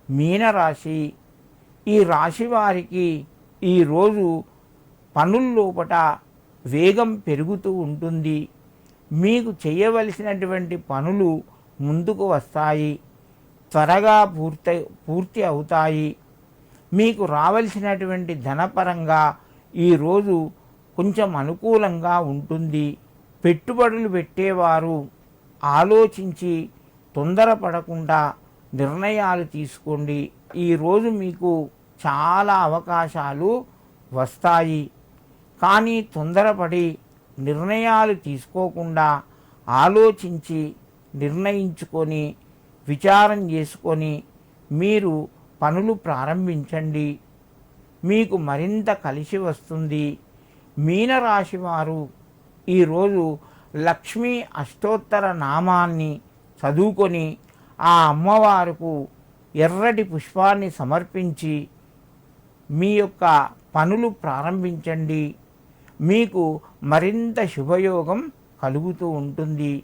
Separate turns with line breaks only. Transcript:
మీనరాశి. ఈ రాశి వారికి ఈరోజు పనుల్లోపట వేగం పెరుగుతూ ఉంటుంది. మీకు చేయవలసినటువంటి పనులు ముందుకు వస్తాయి, త్వరగా పూర్తి అవుతాయి. మీకు రావలసినటువంటి ధనపరంగా ఈరోజు కొంచెం అనుకూలంగా ఉంటుంది. పెట్టుబడులు పెట్టేవారు ఆలోచించి తొందరపడకుండా నిర్ణయాలు తీసుకోండి. ఈరోజు మీకు చాలా అవకాశాలు వస్తాయి. కానీ తొందరపడి నిర్ణయాలు తీసుకోకుండా ఆలోచించి నిర్ణయించుకొని విచారం చేసుకొని మీరు పనులు ప్రారంభించండి. మీకు మరింత కలిసి వస్తుంది. మీనరాశి వారు ఈరోజు లక్ష్మీ అష్టోత్తర నామాన్ని చదువుకొని ఆ అమ్మవారుకు ఎర్రటి పుష్పాన్ని సమర్పించి మీ యొక్క పనులు ప్రారంభించండి. మీకు మరింత శుభయోగం కలుగుతూ ఉంటుంది.